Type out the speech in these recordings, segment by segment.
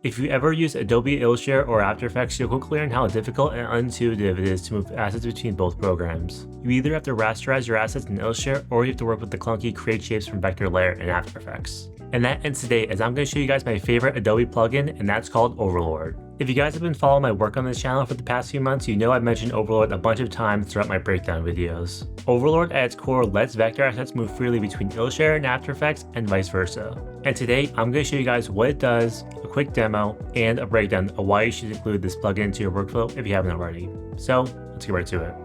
If you ever use Adobe Illustrator or After Effects, you'll quickly learn how difficult and intuitive it is to move assets between both programs. You either have to rasterize your assets in Illustrator or you have to work with the clunky create shapes from vector layer in After Effects. And that ends today, as I'm going to show you guys my favorite Adobe plugin, and that's called Overlord. If you guys have been following my work on this channel for the past few months, you know I've mentioned Overlord a bunch of times throughout my breakdown videos. Overlord at its core lets vector assets move freely between Illustrator and After Effects and vice versa. And today I'm going to show you guys what it does, a quick demo, and a breakdown of why you should include this plugin into your workflow if you haven't already. So let's get right to it.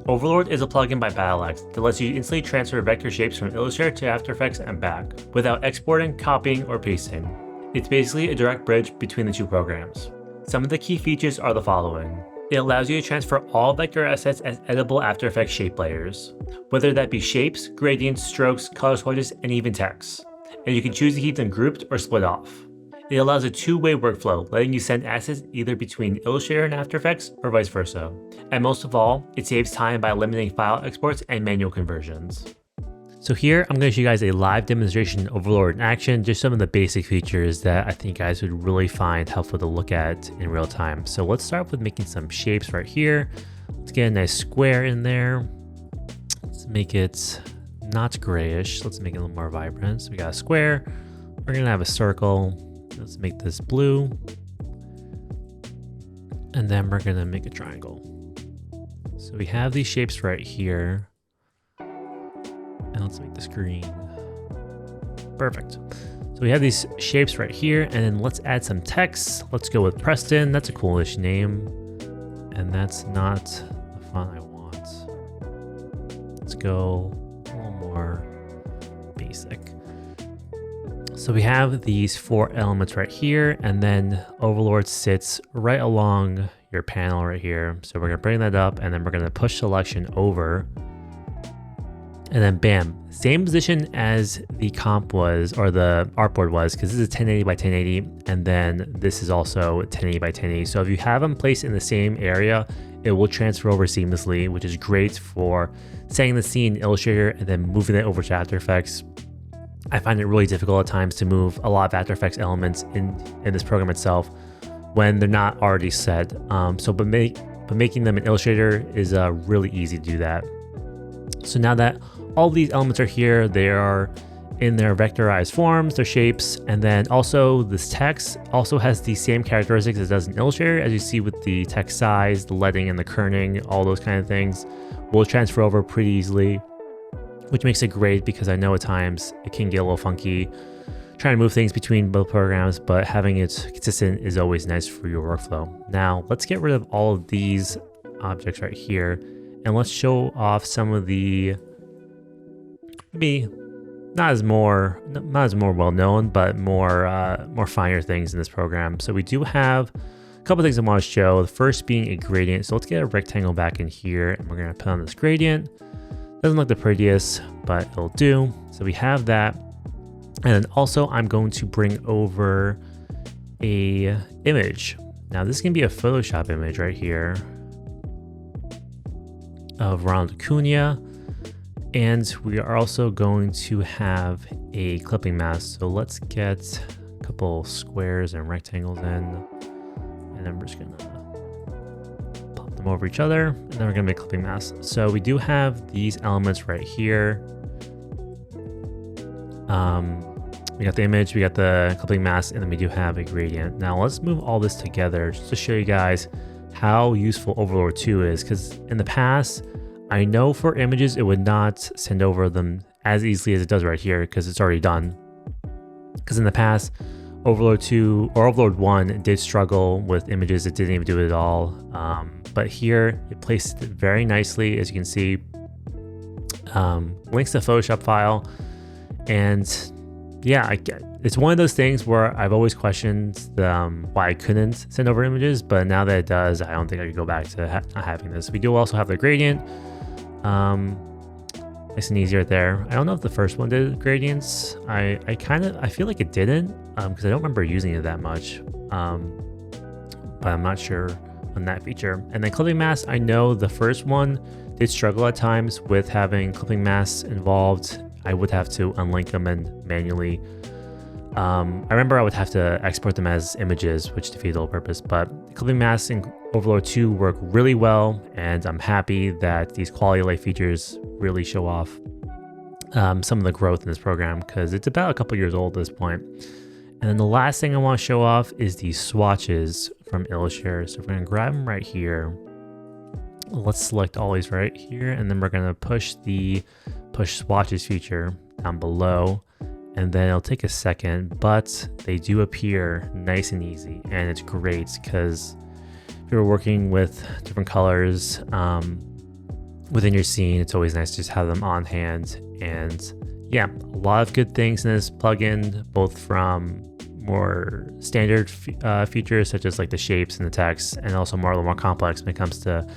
Overlord is a plugin by BattleX that lets you instantly transfer vector shapes from Illustrator to After Effects and back, without exporting, copying, or pasting. It's basically a direct bridge between the two programs. Some of the key features are the following. It allows you to transfer all vector assets as editable After Effects shape layers, whether that be shapes, gradients, strokes, color swatches, and even text. And you can choose to keep them grouped or split off. It allows a two-way workflow, letting you send assets either between Illustrator and After Effects or vice versa. And most of all, it saves time by eliminating file exports and manual conversions. So here, I'm going to show you guys a live demonstration of Overlord in action, just some of the basic features that I think you guys would really find helpful to look at in real time. So let's start with making some shapes right here. Let's get a nice square in there. Let's make it not grayish. Let's make it a little more vibrant. So we got a square. We're going to have a circle. Let's make this blue. And then we're going to make a triangle. So we have these shapes right here. And let's make this green. Perfect. So we have these shapes right here, and then let's add some text. Let's go with Preston. That's a coolish name. And that's not the font I want. Let's go a little more basic. So we have these four elements right here, and then Overlord sits right along your panel right here. So we're gonna bring that up, and then we're gonna push selection over. And then bam, same position as the comp was, or the artboard was, because this is 1080 by 1080, and then this is also 1080 by 1080. So if you have them placed in the same area, it will transfer over seamlessly, which is great for setting the scene in Illustrator and then moving it over to After Effects. I find it really difficult at times to move a lot of After Effects elements in this program itself when they're not already set. But making them in Illustrator is really easy to do that. So now that all these elements are here, they are in their vectorized forms, their shapes, and then also this text also has the same characteristics as it does in Illustrator, as you see with the text size, the leading, and the kerning, all those kind of things will transfer over pretty easily, which makes it great because I know at times it can get a little funky trying to move things between both programs, but having it consistent is always nice for your workflow. Now let's get rid of all of these objects right here, and let's show off some of the maybe not as more well known, but more finer things in this program. So we do have a couple things I want to show. The first being a gradient. So let's get a rectangle back in here, and we're gonna put on this gradient. Doesn't look the prettiest, but it'll do. So we have that. And then also I'm going to bring over a image. Now this can be a Photoshop image right here of Ronald Acuna. And we are also going to have a clipping mask. So let's get a couple squares and rectangles in. And then we're just gonna pop them over each other. And then we're gonna make a clipping mask. So we do have these elements right here. We got the image, we got the clipping mask, and then we do have a gradient. Now let's move all this together just to show you guys how useful Overlord 2 is. Because in the past, I know for images, it would not send over them as easily as it does right here because it's already done. Because in the past, Overlord 2 or Overlord 1 did struggle with images. It didn't even do it at all. But here, it placed it very nicely, as you can see. Links to Photoshop file. And yeah, it's one of those things where I've always questioned why I couldn't send over images. But now that it does, I don't think I could go back to not having this. We do also have the gradient. Nice and easy right there. I don't know if the first one did gradients. I feel like it didn't because I don't remember using it that much. But I'm not sure on that feature. And then clipping masks, I know the first one did struggle at times with having clipping masks involved. I would have to unlink them and manually I remember I would have to export them as images, which defeated the whole purpose, but clipping masks in Overlord 2 work really well, and I'm happy that these quality of life features really show off some of the growth in this program, because it's about a couple years old at this point. And then the last thing I want to show off is these swatches from Illustrator. So we're going to grab them right here. Let's select all these right here, and then we're going to push the push swatches feature down below. And then it'll take a second, but they do appear nice and easy, and it's great because if you're working with different colors within your scene, it's always nice to just have them on hand. And yeah, a lot of good things in this plugin, both from more standard features such as like the shapes and the text, and also a little more complex when it comes to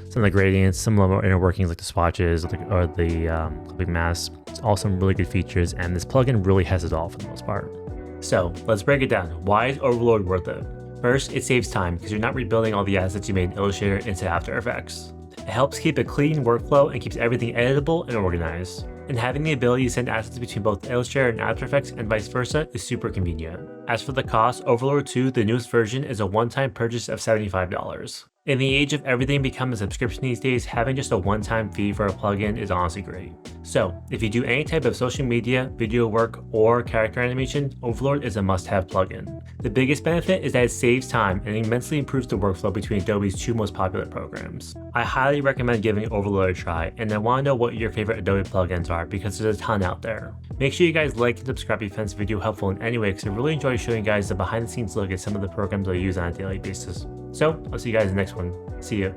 some of the gradients, some of the inner workings like the swatches or the clipping masks. It's all some really good features, and this plugin really has it all for the most part. So let's break it down. Why is Overlord worth it? First, it saves time because you're not rebuilding all the assets you made in Illustrator into After Effects. It helps keep a clean workflow and keeps everything editable and organized. And having the ability to send assets between both Illustrator and After Effects and vice versa is super convenient. As for the cost, Overlord 2, the newest version, is a one-time purchase of $75. In the age of everything becoming a subscription these days, having just a one-time fee for a plugin is honestly great. So, if you do any type of social media, video work, or character animation, Overlord is a must-have plugin. The biggest benefit is that it saves time and immensely improves the workflow between Adobe's two most popular programs. I highly recommend giving Overlord a try, and I want to know what your favorite Adobe plugins are because there's a ton out there. Make sure you guys like and subscribe if you find this video helpful in any way, because I really enjoy showing you guys the behind the scenes look at some of the programs I use on a daily basis. So, I'll see you guys in the next one. See ya.